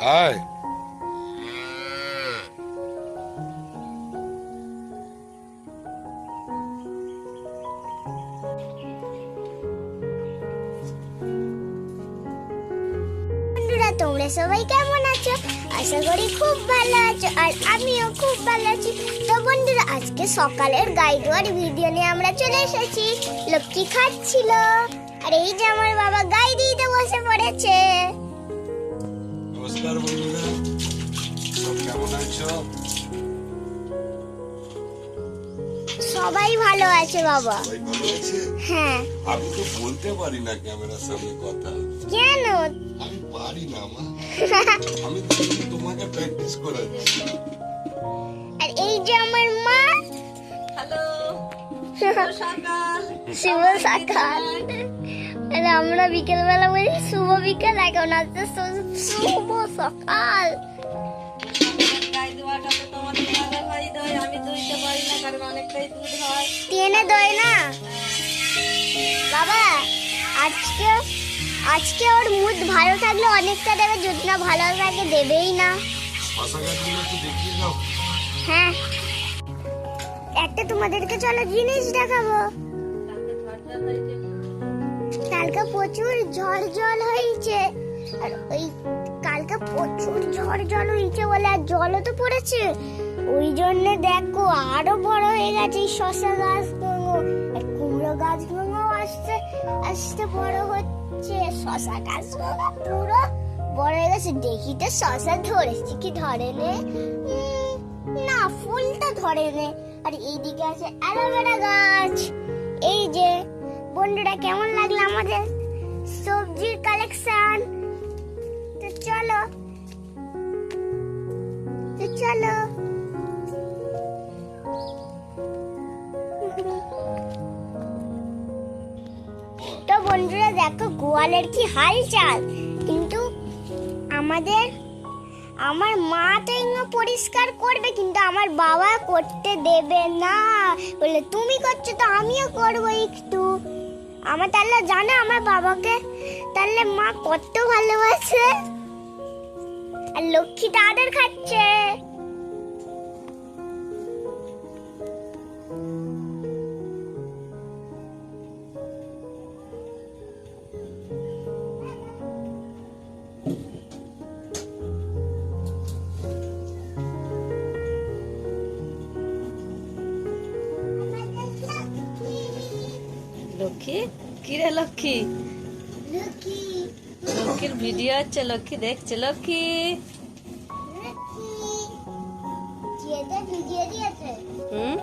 আয় বন্ধুরা, তোমরা সবাই কেমন আছো? আশা করি খুব ভালো আছো, আর আমিও খুব ভালো আছি। তো বন্ধুরা, আজকে সকালের গাইড আর ভিডিও নিয়ে আমরা চলে এসেছি। লক্ষ্মী খাচ্ছিল, আর এই যে আমার বাবা গাই দিতে বসে পড়েছে। নমস্কার বন্ধুরা, সব কেমন আছো? সবাই ভালো আছে বাবা। সবাই ভালো আছে? হ্যাঁ। আমি তো বলতে পারি না ক্যামেরার সামনে কথা। কেন? আমি পারি না মা। আমি তো তোমাকে প্র্যাকটিস করাচ্ছি। আর এই যে আমার মা। হ্যালো, শুভ সকাল। শুভ সকাল। আর আমরা বিকেল বেলা বলি শুভ বিকেল, এখন আছে শুভ সকাল। গাই দেওয়াটা তো তোমাদের দাদা ভাই দেয়, আমি দুইতে পারি না কারণ অনেকটাই দুধ হয়। টেনে দেয় না বাবা। আজকে ওর মুড ভালো থাকলে অনেকটা দেবে, যদি না ভালো থাকে দেবেই না। শশা গাছগুলো একটু দেখিয়ে দাও। হ্যাঁ, একটা তোমাদেরকে চলো জিনিস দেখাবো। কালকে প্রচুর ঝড় জল হয়েছে, আর ওই কালকে প্রচুর ঝড় জল হয়েছে বলে আর জলও তো পড়েছে, ওই জন্য দেখো আরো বড় হয়ে গেছে এই শশা গাছগুলো। আর কুমড়ো গাছগুলো আস্তে আস্তে বড় হচ্ছে, শশা গাছগুলো পুরো বড় হয়ে গেছে। দেখি তো শশা ধরেছে কি ধরেনে, না ফুলটা ধরেনে। আর এইদিকে আছে অ্যালোভেরা গাছ। এই যে বন্ধুরা, কেমন লাগলো আমাদের সবজির কালেকশন? তো চলো তো বন্ধুরা, দেখো গোয়ালের কি হালচাল। কিন্তু আমার মা তো এগুলো পরিষ্কার করবে, কিন্তু আমার বাবা করতে দেবে না, বলে তুমি করছো তো আমিও করবো একটু। আমার তাহলে জানো আমার বাবাকে তাহলে মা কত ভালোবাসে। আর লক্ষ্মী তো আদর খাচ্ছে। লক্ষ্মী, কিরে লক্ষ্মী? লক্ষ্মীর ভিডিও হচ্ছে, লক্ষ্মী দেখছে। লক্ষ্মী হুম,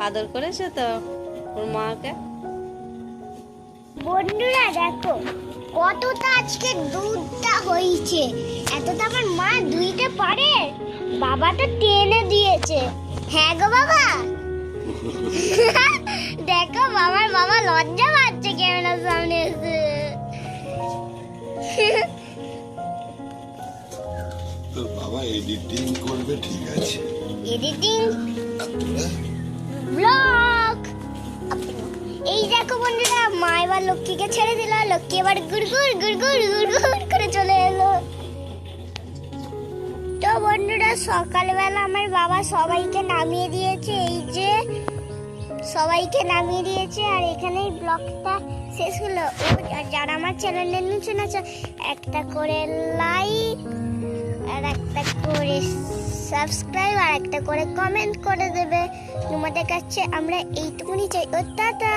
আদর করেছে তো ওর মাকে। বন্ধুরা দেখো কতটা আজকে দুধটা হয়েছে। এতটা আমার মা দুইতে পারে, বাবা তো টেনে দিয়েছে। হ্যাঁ গো বাবা। দেখো বাবা লজ্জা পাচ্ছে ক্যামেরার সামনে এসে। তোর বাবা এডিটিং করবে, ঠিক আছে? এডিটিং আর তোরা ব্লগ। এই দেখো বন্ধুরা, মা এবার লক্ষ্মীকে ছেড়ে দিল, লক্ষ্মী এবার গুড়গুড় গুড়গুড় গুড়গুড় করে চলে এলো। তো বন্ধুরা, সকালবেলা আমার বাবা সবাইকে নামিয়ে দিয়েছে, এই যে সবাইকে নামিয়ে দিয়েছে। আর এখানেই ব্লগটা শেষ হলো। আর যারা আমার চ্যানেলে নতুন আছে, একটা করে লাইক আর একটা করে সাবস্ক্রাইব আর একটা করে কমেন্ট করে দেবে। তোমাদের কাছে আমরা এইটুকুনি চাই। ও টাটা।